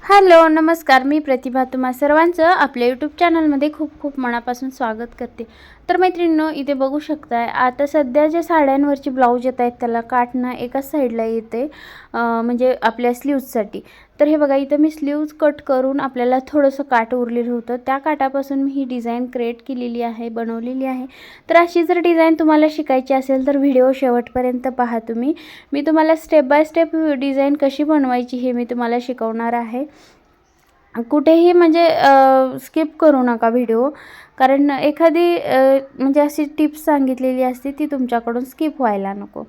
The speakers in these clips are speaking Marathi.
हॅलो नमस्कार, मी प्रतिभा तुम्हा सर्वांचं आपल्या यूट्यूब चॅनलमध्ये खूप खूप मनापासून स्वागत करते। तर मैत्रिणींनो, इथे बघू शकताय आता सध्या जे साड्यांवरची ब्लाऊज येत आहेत त्याला काटणं एकाच साईडला येते, म्हणजे आपल्या स्लीव्जसाठी। तर हे बघा, इथे मी स्लीव्ज कट करून आपल्याला थोडंसं काट उरलेलं होतं, त्या काटापासून मी ही डिझाईन क्रिएट केलेली आहे, बनवलेली आहे। तर अशी जर डिझाईन तुम्हाला शिकायची असेल तर व्हिडिओ शेवटपर्यंत पहा तुम्ही। मी तुम्हाला स्टेप बाय स्टेप डिझाईन कशी बनवायची हे मी तुम्हाला शिकवणार आहे। कुठेही म्हणजे स्किप करू नका व्हिडिओ, कारण एखादी म्हणजे अशी टिप्स सांगितलेली असते ती तुमच्याकडून स्किप व्हायला नको।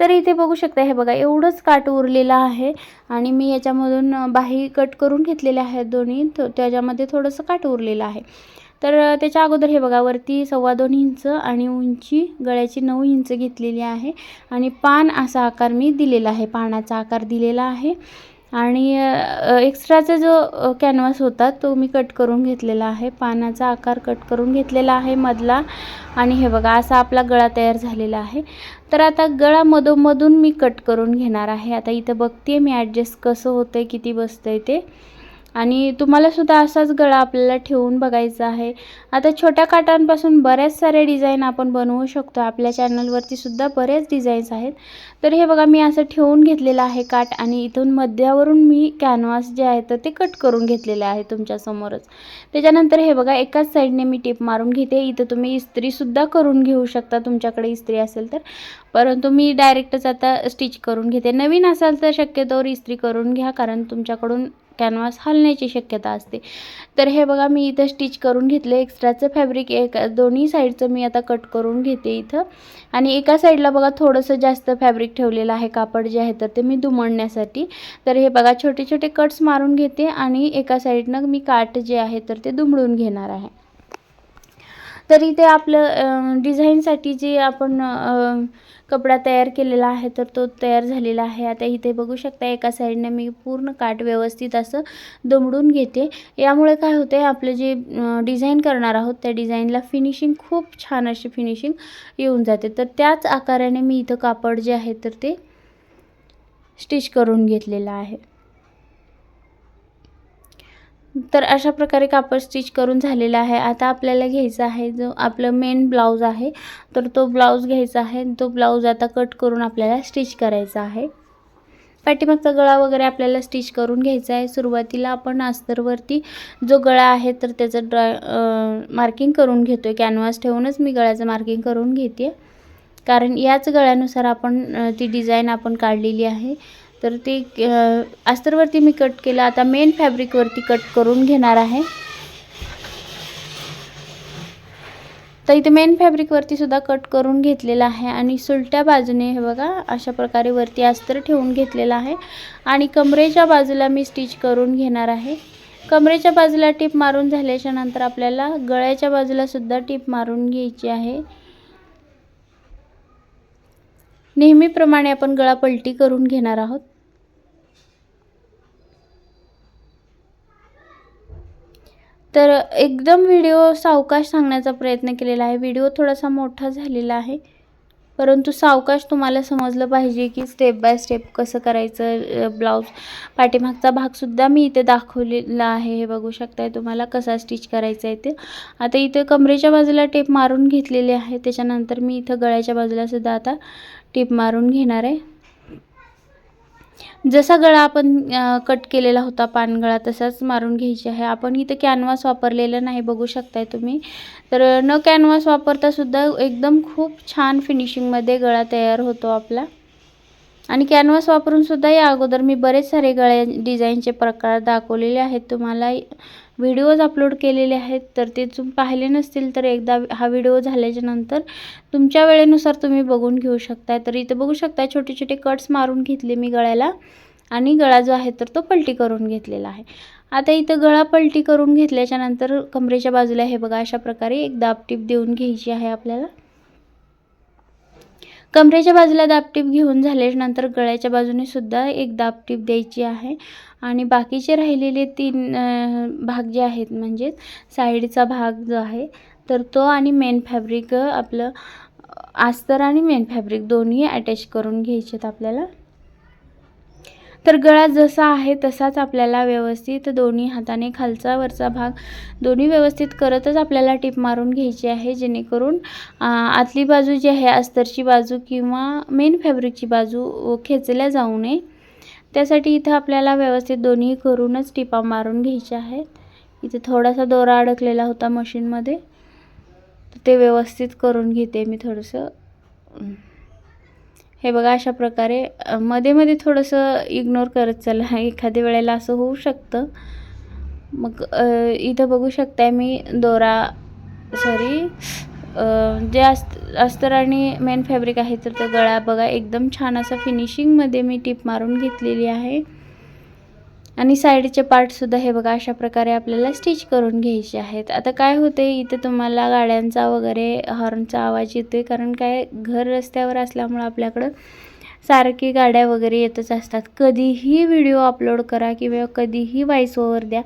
तर इथे बघू शकता, हे बघा एवढंच काट उरलेलं आहे आणि मी याच्यामधून बाही कट करून घेतलेल्या आहेत दोन्ही, त्याच्यामध्ये थोडंसं काट उरलेलं आहे। तर त्याच्या अगोदर हे बघा, वरती 2.25 इंच आणि उंची गळ्याची 9 इंच घेतलेली आहे आणि पान असा आकार मी दिलेला आहे, पानाचा आकार दिलेला आहे। आणि एक्स्ट्राचा जो कॅनव्हास होता तो मी कट करून घेतलेला आहे, पानाचा आकार कट करून घेतलेला आहे मधला। आणि हे बघा असा आपला गळा तयार झालेला आहे। तर आता गळा मधोमधून मी कट करून घेणार आहे। आता इथं बघते मी ॲडजस्ट कसं होतंय, किती बसतंय ते। आणि तुम्हाला सुद्धा असाच गळा आपल्याला ठेवून बघायचा आहे। आता छोट्या काटांपासून बऱ्याच सारे डिझाइन आपण बनवू शकतो, आपल्या चॅनलवरती सुद्धा बरेच डिझाईन्स आहेत। तर हे बघा, मी असं ठेवून घेतलेलं आहे काट आणि इथून मध्यावरून मी कॅनव्हास जे आहे तर ते कट करून घेतलेले आहे तुमच्या समोरच। त्याच्यानंतर हे बघा, एकाच साईडने मी टिप मारून घेते। इथं तुम्ही इस्त्री सुद्धा करून घेऊ शकता तुमच्याकडे इस्त्री असेल तर, परंतु मी डायरेक्टच आता स्टिच करून घेते। नवीन असाल तर शक्यतोवर इस्त्री करून घ्या, कारण तुमच्याकडून कॅनव्हास हलण्याची शक्यता असते। तर हे बघा, मी इथं स्टिच करून घेतले। एक्स्ट्राचं फॅब्रिक दोन्ही साईडचं मी आता कट करून घेते इथं। आणि एका साईडला बघा थोडंसं जास्त फॅब्रिक ठेवलेलं आहे, कापड जे आहे तर ते मी दुमडण्यासाठी। तर हे बघा, छोटे छोटे कट्स मारून घेते आणि एका साईडनं मी काट जे आहे तर ते दुमडून घेणार आहे। तर इथे आपलं डिझाईनसाठी जे आपण कपडा तयार केलेला आहे तर तो तयार झालेला आहे। आता इथे बघू शकता, एका साईडने मी पूर्ण काट व्यवस्थित असं दुमडून घेते। यामुळे काय होते, आपलं जे डिझाईन करणार आहोत त्या डिझाईनला फिनिशिंग खूप छान अशी फिनिशिंग येऊन जाते। तर त्याच आकाराने मी इथं कापड जे आहे तर ते स्टिच करून घेतलेलं आहे। तर अशा प्रकारे कापड स्टिच करून झालेला आहे। आता आपल्याला घ्यायचा आहे जो आपलं मेन ब्लाऊज आहे, तर तो ब्लाऊज घ्यायचा आहे। तो ब्लाऊज आता कट करून आपल्याला स्टिच करायचा आहे। पाठीमागचा गळा वगैरे आपल्याला स्टिच करून घ्यायचा आहे। सुरुवातीला आपण अस्तरवरती जो गळा आहे तर त्याचं मार्किंग करून घेतोय, कॅनव्हास ठेवूनच मी गळ्याचं मार्किंग करून घेते, कारण याच गळ्यानुसार आपण ती डिझाईन आपण काढलेली आहे। तर ते अस्तरवरती मी कट केलं, आता मेन फॅब्रिकवरती कट करून घेणार आहे। तर इथे मेन फॅब्रिकवरती सुद्धा कट करून घेतलेला आहे आणि सुलट्या बाजूने हे बघा अशा प्रकारे वरती अस्तर ठेवून घेतलेला आहे आणि कमरेच्या बाजूला मी स्टिच करून घेणार आहे। कमरेच्या बाजूला टिप मारून झाल्याच्या नंतर आपल्याला गळ्याच्या बाजूला सुद्धा टिप मारून घ्यायची आहे। नेहमीप्रमाणे आपण गळा पलटी करून घेणार आहोत। तर एकदम व्हिडिओ सावकाश सांगण्याचा प्रयत्न केलेला आहे। व्हिडिओ थोडासा मोठा झालेला आहे, परंतु सावकाश तुम्हाला समजलं पाहिजे की स्टेप बाय स्टेप कसं करायचं। ब्लाऊज पाठीमागचा भागसुद्धा मी इथे दाखवलेला आहे, हे बघू शकताय तुम्हाला कसा स्टिच करायचा आहे ते। आता इथे कमरेच्या बाजूला टिप मारून घेतलेली आहे, त्याच्यानंतर मी इथं गळ्याच्या बाजूला सुद्धा आता टिप मारून घेणार आहे। जसा गळा आपण कट केलेला होता पानगळा तसाच मारून घ्यायची आहे। आपण इथे कॅनव्हास वापरलेलं नाही, बघू शकताय तुम्ही। तर न कॅनव्हास वापरता सुद्धा एकदम खूप छान फिनिशिंगमध्ये गळा तयार होतो आपला। आणि कॅनव्हास वापरून सुद्धा या अगोदर मी बरेच सारे गळ्या डिझाईनचे प्रकार दाखवलेले आहेत, तुम्हाला व्हिडिओज अपलोड केलेले आहेत। तर ते तुम्ही पाहिले नसतील तर एकदा हा व्हिडिओ झाल्याच्या नंतर तुमच्या वेळेनुसार तुम्ही बघून घेऊ शकता। तर इथे बघू शकता छोटे छोटे कट्स मारून घेतले मी गळ्याला आणि गळा जो आहे तर तो पलटी करून घेतलेला आहे। आता इथं गळा पलटी करून घेतल्याच्या नंतर कमरेच्या बाजूला हे बघा अशा प्रकारे एक दाबटीप देऊन घ्यायची आहे आपल्याला। कमरेच्या बाजूला दाबटीप घेऊन झाल्यानंतर गळ्याच्या बाजूने सुद्धा एक दाबटीप द्यायची आहे आणि बाकीचे राहिलेले 3 भाग जे आहेत म्हणजे साईडचा भाग जो आहे तर तो आणि मेन फॅब्रिक आपलं अस्तर आणि मेन फॅब्रिक दोन्ही अटॅच करून घ्यायचेत आपल्याला। तर गळा जसा आहे तसाच आपल्याला व्यवस्थित दोन्ही हाताने खालचा वरचा भाग दोन्ही व्यवस्थित करतच आपल्याला टिप मारून घ्यायची आहे, जेणेकरून आतली बाजू जी आहे अस्तरची बाजू किंवा मेन फॅब्रिकची बाजू खेचल्या जाऊ नये, त्यासाठी इथं आपल्याला व्यवस्थित दोन्ही करूनच टिपा मारून घ्यायच्या आहेत. इथे थोडासा दोरा अडकलेला होता मशीनमध्ये, ते व्यवस्थित करून घेते मी थोडंसं. हे बघा अशा प्रकारे मध्ये मध्ये थोडंसं इग्नोर करत चला, एखाद्या वेळेला असं होऊ शकतं. मग इथं बघू शकताय मी दोरा जे अस्तर आणि मेन फॅब्रिक आहे तर तो गळा बघा एकदम छान असा फिनिशिंगमध्ये मी टिप मारून घेतलेली आहे. आणि साईडचे पार्टसुद्धा हे बघा अशा प्रकारे आपल्याला स्टिच करून घ्यायचे आहेत. आता काय होते, इथे तुम्हाला गाड्यांचा वगैरे हॉर्नचा आवाज येतोय, कारण काय घर रस्त्यावर असल्यामुळं आपल्याकडं सारखी गाड्या वगैरे येतच असतात. कधीही व्हिडिओ अपलोड करा किंवा कधीही व्हॉइस ओव्हर द्या,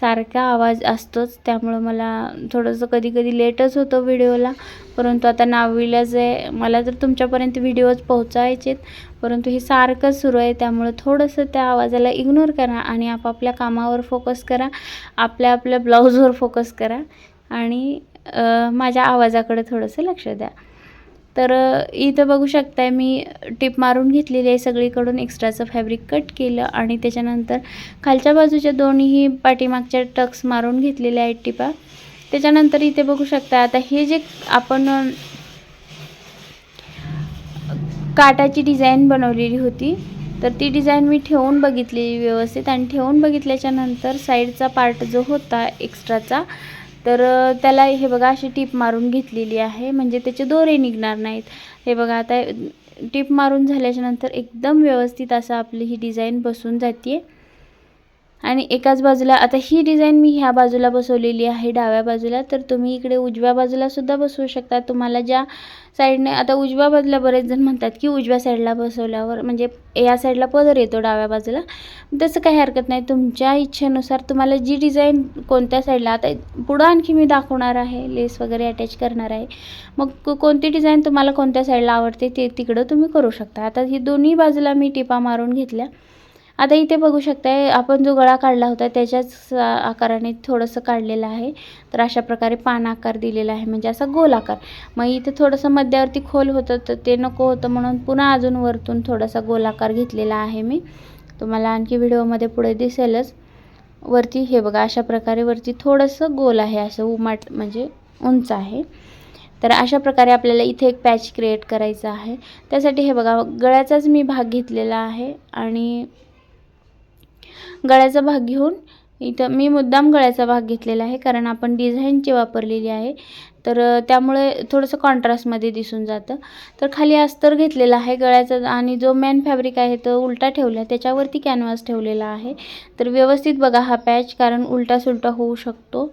सारखा आवाज असतोच. त्यामुळं मला थोडंसं कधी कधी लेटच होतं व्हिडिओला, परंतु आता नाविलाज आहे, मला तर तुमच्यापर्यंत व्हिडिओज पोहोचायचेत, परंतु हे सारखंच सुरू आहे. त्यामुळं थोडंसं त्या आवाजाला इग्नोर करा आणि आपापल्या कामावर फोकस करा, आपल्या ब्लाऊजवर फोकस करा आणि माझ्या आवाजाकडे थोडंसं लक्ष द्या. तर इथं बघू शकताय मी टिप मारून घेतलेली आहे, सगळीकडून एक्स्ट्राचं फॅब्रिक कट केलं आणि त्याच्यानंतर खालच्या बाजूच्या दोन्ही पाठीमागच्या टक्स मारून घेतलेल्या आहेत टिपा. त्याच्यानंतर इथे बघू शकता आता हे जे आपण काटाची डिझाईन बनवलेली होती, तर ती डिझाईन मी ठेवून बघितली व्यवस्थित, आणि ठेवून बघितल्याच्या नंतर साईडचा पार्ट जो होता एक्स्ट्राचा, तर त्याला हे बघा अशी टिप मारून घेतलेली आहे, म्हणजे त्याचे दोरे निघणार नाहीत. हे बघा आता टिप मारून झाल्याच्या नंतर एकदम व्यवस्थित असं आपली ही डिझाईन बसून जाते. आणि एकाच बाजूला आता ही डिझाईन मी ह्या बाजूला बसवलेली आहे डाव्या बाजूला, तर तुम्ही इकडे उजव्या बाजूला सुद्धा बसवू शकता. तुम्हाला ज्या साईडने, आता उजव्या बाजूला बरेच जण म्हणतात की उजव्या साईडला बसवल्यावर म्हणजे या साईडला पदर येतो डाव्या बाजूला, तसं काही हरकत नाही. तुमच्या इच्छेनुसार तुम्हाला जी डिझाईन कोणत्या साईडला, आता पुढं आणखी मी दाखवणार आहे, लेस वगैरे अटॅच करणार आहे, मग कोणती डिझाईन तुम्हाला कोणत्या साईडला आवडते ते तिकडं तुम्ही करू शकता. आता ही दोन्ही बाजूला मी टिपा मारून घेतल्या. आता इथे बघू शकताय आपण जो गळा काढला होता त्याच्याच आकाराने थोडंसं काढलेलं आहे, तर अशा प्रकारे पान आकार दिलेला आहे, म्हणजे असा गोल आकार. मग इथे थोडंसं मध्यावरती खोल होतं तर ते नको होतं, म्हणून पुन्हा अजून वरतून थोडासा गोल आकार घेतलेला आहे मी. तुम्हाला आणखी व्हिडिओमध्ये पुढे दिसेलच. वरती हे बघा अशा प्रकारे वरती थोडंसं गोल आहे, असं उमाट म्हणजे उंच आहे. तर अशा प्रकारे आपल्याला इथे एक पॅच क्रिएट करायचा आहे. त्यासाठी हे बघा गळ्याचाच मी भाग घेतलेला आहे, आणि गळ्याचा भाग घेऊन इथं मी मुद्दाम गळ्याचा भाग घेतलेला आहे, कारण आपण डिझाईनची वापरलेली आहे, तर त्यामुळे थोडंसं कॉन्ट्रास्टमध्ये दिसून जातं. तर खाली अस्तर घेतलेला आहे गळ्याचा, आणि जो मेन फॅब्रिक आहे तो उलटा ठेवला, त्याच्यावरती कॅनव्हास ठेवलेला आहे. तर व्यवस्थित बघा हा पॅच, कारण उलटा सुलटा होऊ शकतो.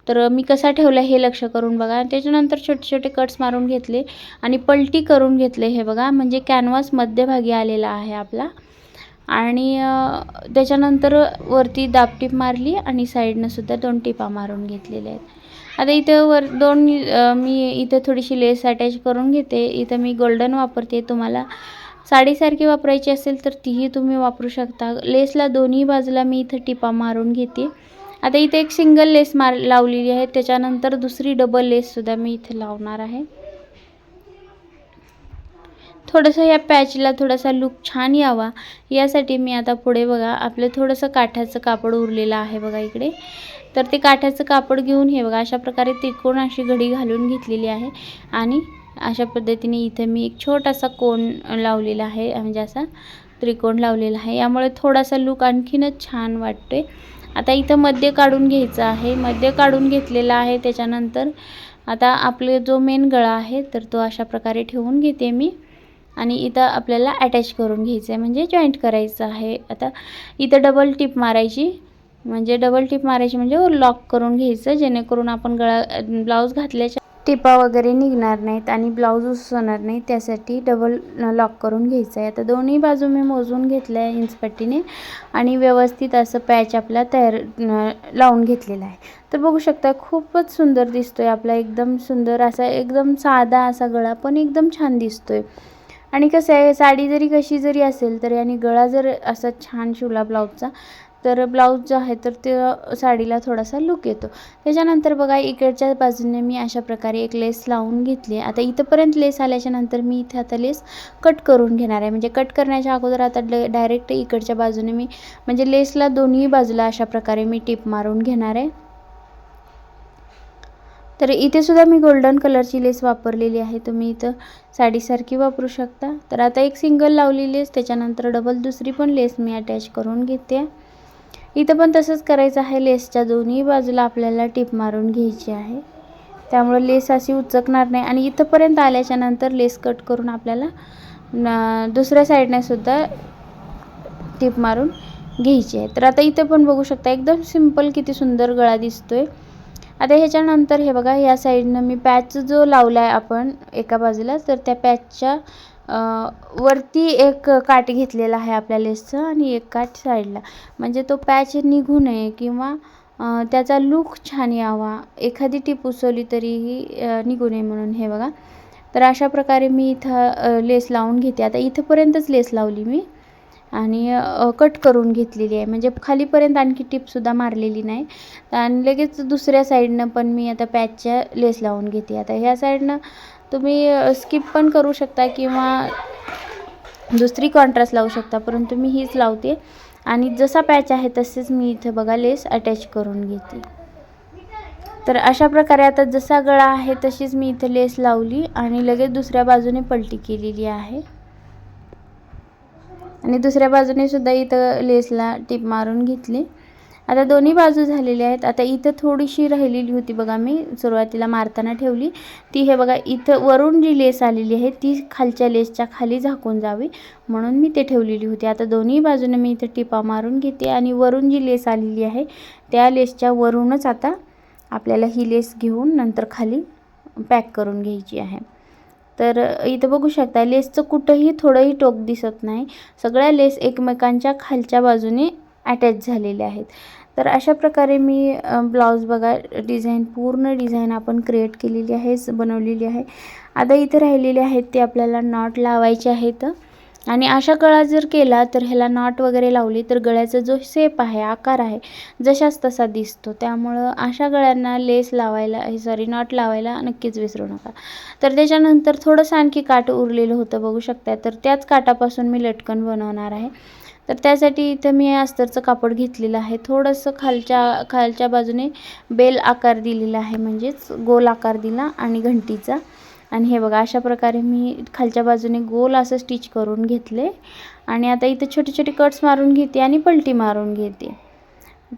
तर मी कसा ठेवला हे लक्ष करून बघा. त्याच्यानंतर छोटे छोटे कट्स मारून घेतले आणि पलटी करून घेतले. हे बघा म्हणजे कॅनव्हास मध्यभागी आलेला आहे आपला, आणि त्याच्यानंतर वरती दाबटीप मारली आणि साईडनं सुद्धा 2 टिपा मारून घेतलेल्या आहेत. आता इथं मी इथं थोडीशी लेस अटॅच करून घेते. इथं मी गोल्डन वापरते, तुम्हाला साडीसारखी वापरायची असेल तर तीही तुम्ही वापरू शकता. लेसला दोन्ही बाजूला मी इथं टिपा मारून घेते. आता इथे एक सिंगल लेस लावलेली आहे, त्याच्यानंतर दुसरी डबल लेससुद्धा मी इथे लावणार आहे. थोडंसं या पॅचला थोडासा लुक छान यावा यासाठी मी आता पुढे बघा आपलं थोडंसं काठाचं कापड उरलेलं आहे बघा इकडे, तर ते काठाचं कापड घेऊन हे बघा अशा प्रकारे त्रिकोण अशी घडी घालून घेतलेली आहे, आणि अशा पद्धतीने इथे मी एक छोटासा कोन लावलेला आहे, म्हणजे असा त्रिकोण लावलेला आहे. यामुळे थोडासा लुक आणखीनच छान वाटतोय. आता इथं मध्य काढून घ्यायचं आहे, मध्य काढून घेतलेला आहे. त्याच्यानंतर आता आपले जो मेन गळा आहे तर तो अशा प्रकारे ठेवून घेते मी, आणि इथं आपल्याला अटॅच करून घ्यायचं आहे, म्हणजे जॉईंट करायचं आहे. आता इथं डबल टिप मारायची म्हणजे लॉक करून घ्यायचं, जेणेकरून आपण ब्लाऊज घातल्याच्या टिपा वगैरे निघणार नाहीत आणि ब्लाऊज उसवणार नाही, त्यासाठी डबल लॉक करून घ्यायचं आहे. आता दोन्ही बाजू मी मोजून घेतल्या आहे इंचपट्टीने, आणि व्यवस्थित असं पॅच आपला लावून घेतलेला आहे. तर बघू शकता खूपच सुंदर दिसतोय आपला, एकदम सुंदर असा एकदम साधा असा गळा पण एकदम छान दिसतोय. आणि कसं आहे, साडी जरी कशी जरी असेल तरी आणि गळा जर असा छान शिवला ब्लाऊजचा तर ब्लाऊज जो आहे तर ते साडीला थोडासा लुक येतो. त्याच्यानंतर बघा इकडच्या बाजूने मी अशा प्रकारे एक लेस लावून घेतली. आता इथंपर्यंत लेस आल्याच्या नंतर मी इथे आता लेस कट करून घेणार आहे. म्हणजे कट करण्याच्या अगोदर आता डायरेक्ट इकडच्या बाजूने मी म्हणजे लेसला दोन्ही बाजूला अशा प्रकारे मी टिप मारून घेणार आहे. तर इथे सुद्धा मी गोल्डन कलरची लेस वापरलेली आहे. तुम्ही इथं साडीसारखी वापरू शकता. तर आता एक सिंगल लावली लेस, त्याच्यानंतर डबल दुसरी पण लेस मी अटॅच करून घेते. इथं पण तसंच करायचं आहे. लेसच्या दोन्ही बाजूला आपल्याला टिप मारून घ्यायची आहे, त्यामुळे लेस अशी उचकणार नाही. आणि इथंपर्यंत आल्याच्या नंतर लेस कट करून आपल्याला दुसऱ्या साईडने सुद्धा टिप मारून घ्यायची आहे. तर आता इथं पण बघू शकता एकदम सिंपल किती सुंदर गळा दिसतोय. आता ह्याच्यानंतर हे बघा या साईडनं मी पॅच जो लावला आहे आपण एका बाजूला, तर त्या पॅचच्या वरती एक काठ घेतलेला आहे आपल्या लेसचं आणि एक काठ साईडला, म्हणजे तो पॅच निघू नये किंवा त्याचा लुक छान यावा, एखादी टिप उसवली तरीही निघू नये म्हणून. हे बघा, तर अशा प्रकारे मी इथं लेस लावून घेते. आता इथंपर्यंतच लेस लावली मी आणि कट करून घेतलेली आहे, म्हणजे खालीपर्यंत आणखी टिपसुद्धा मारलेली नाही. आणि लगेच दुसऱ्या साईडनं पण मी आता पॅचच्या लेस लावून घेते. आता ह्या साईडनं तुम्ही स्किप पण करू शकता किंवा दुसरी कॉन्ट्रास्ट लावू शकता, परंतु मी हीच लावते. आणि जसा पॅच आहे तसेच मी इथं बघा लेस अटॅच करून घेते. तर अशा प्रकारे आता जसा गळा आहे तशीच मी इथं लेस लावली आणि लगेच दुसऱ्या बाजूने पलटी केलेली आहे. आणि दुसऱ्या बाजूने सुद्धा इथं लेसला टिप मारून घेतली. आता दोन्ही बाजू झालेल्या आहेत. आता इथं थोडीशी राहिलेली होती बघा, मी सुरुवातीला मारताना ठेवली ती. हे बघा इथं वरून जी लेस आलेली आहे ती खालच्या लेसच्या खाली झाकून जावी म्हणून मी ते ठेवलेली होती. आता दोन्ही बाजूने मी इथं टिपा मारून घेते आणि वरून जी लेस आलेली आहे त्या लेसच्या वरूनच आता आपल्याला ही लेस घेऊन नंतर खाली पॅक करून घ्यायची आहे. तर इथं बघू शकता लेसचं कुठंही थोडंही टोक दिसत नाही, सगळ्या लेस एकमेकांच्या खालच्या बाजूने अटॅच झालेले आहेत. तर अशा प्रकारे मी ब्लाऊज बघा पूर्ण डिझाईन आपण क्रिएट केलेली आहे, बनवलेली आहे. आता इथे राहिलेले आहेत ते आपल्याला नॉट लावायचे आहेत. आणि अशा गळा जर केला तर ह्याला नॉट वगैरे लावली तर गळ्याचा जो शेप आहे, आकार आहे, जशाच तसा दिसतो. त्यामुळं अशा गळ्यांना लेस लावायला नॉट लावायला नक्कीच विसरू नका. तर त्याच्यानंतर थोडंसं आणखी काठ उरलेलं होतं बघू शकता, तर त्याच काठापासून मी लटकन बनवणार आहे. तर त्यासाठी इथं मी अस्तरचं कापड घेतलेलं आहे. थोडंसं खालच्या बाजूने बेल आकार दिलेला आहे, म्हणजेच गोल आकार दिला आणि घंटीचा. आणि हे बघा अशा प्रकारे मी खालच्या बाजूने गोल असं स्टिच करून घेतले. आणि आता इथे छोटे छोटे कट्स मारून घेते आणि पलटी मारून घेते.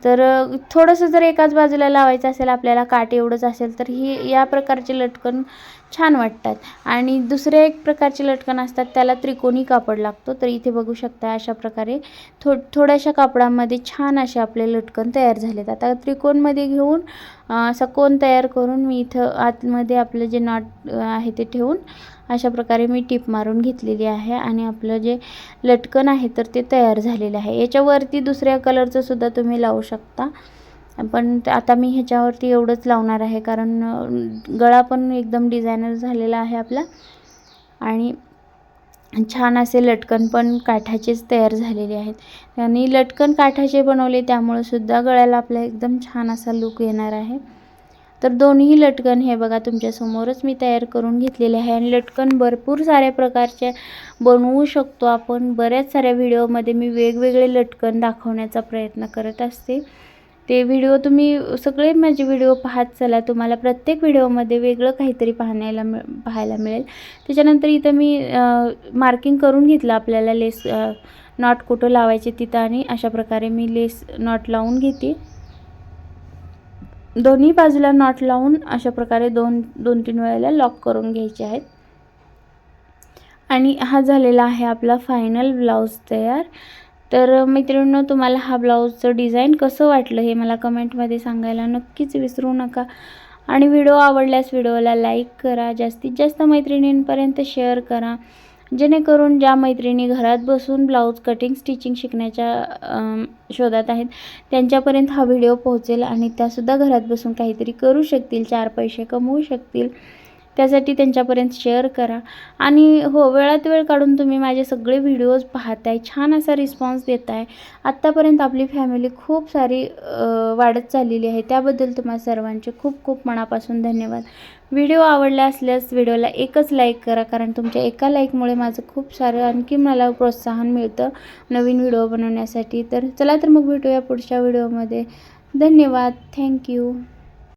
तर थोडंसं जर एकाच बाजूला लावायचं असेल आपल्याला, काठ एवढंच असेल तर या प्रकारचे लटकन छान वाटतात. आणि दुसरे एक प्रकारचे लटकन असतात त्याला त्रिकोणी कापड लागतो. तर इथे बघू शकता अशा प्रकारे थोड्याशा कापडामध्ये छान असे आपले लटकन तयार झालेत. आता त्रिकोणमध्ये घेऊन असा कोन तयार करून मी इथं आतमध्ये आपलं जे नॉट आहे ते ठेवून अशा प्रकारे मी टिप मारून घेतलेली आहे. आणि आपलं जे लटकन आहे तर ते तयार झालेलं आहे. याच्यावरती दुसऱ्या कलरचं सुद्धा तुम्ही लावू शकता, पण आता मी ह्याच्यावरती एवढंच लावणार आहे कारण गळा पण एकदम डिझायनर झालेला आहे आपला. आणि छान असे लटकन पण काठाचेच तयार झालेले आहेत. आणि लटकन काठाचे बनवले त्यामुळे सुद्धा गळ्याला आपला एकदम छान असा लुक येणार आहे. तर दोन्ही लटकन हे बघा तुमच्यासमोरच मी तयार करून घेतलेले आहे. आणि लटकन भरपूर साऱ्या प्रकारचे बनवू शकतो आपण. बऱ्याच साऱ्या व्हिडिओमध्ये मी वेगवेगळे लटकन दाखवण्याचा प्रयत्न करत असते. ते व्हिडिओ तुम्ही सगळे माझे व्हिडिओ पाहत चला, तुम्हाला प्रत्येक व्हिडिओमध्ये वेगळं काहीतरी पाहायला मिळेल. त्याच्यानंतर इथं मी मार्किंग करून घेतलं आपल्याला लेस नॉट कुठं लावायचे तिथं. आणि अशा प्रकारे मी लेस नॉट लावून घेते. दोन्ही बाजूला नॉट लावून अशा प्रकारे दोन तीन वेळेला लॉक करून घ्यायचे आहेत. आणि हा झालेला आहे आपला फायनल ब्लाऊज तयार. तर मैत्रिणींनो, तुम्हाला हा ब्लाऊजचं डिझाईन कसं वाटलं हे मला कमेंटमध्ये सांगायला नक्कीच विसरू नका. आणि व्हिडिओ आवडल्यास व्हिडिओला लाईक करा, जास्तीत जास्त मैत्रिणींपर्यंत शेअर करा, जेणेकरून ज्या मैत्रिणी घरात बसून ब्लाऊज कटिंग स्टिचिंग शिकण्याच्या शोधात आहेत त्यांच्यापर्यंत हा व्हिडिओ पोहोचेल आणि त्यासुद्धा घरात बसून काहीतरी करू शकतील, 4 पैसे कमवू शकतील. त्यासाठी त्यांच्यापर्यंत शेअर करा. आणि हो, वेळात वेळ काढून तुम्ही माझे सगळे व्हिडिओज पाहताय, छान असा रिस्पॉन्स देताय. आत्तापर्यंत आपली फॅमिली खूप सारी वाढत चाललेली आहे. त्याबद्दल तुम्हा सर्वांचे खूप खूप मनापासून धन्यवाद. व्हिडिओ आवडला असल्यास व्हिडिओला एकच लाईक करा, कारण तुमच्या एका लाईकमुळे माझं खूप सारं आणखी मला प्रोत्साहन मिळतं नवीन व्हिडिओ बनवण्यासाठी. तर चला तर मग भेटूया पुढच्या व्हिडिओमध्ये. धन्यवाद. थँक्यू.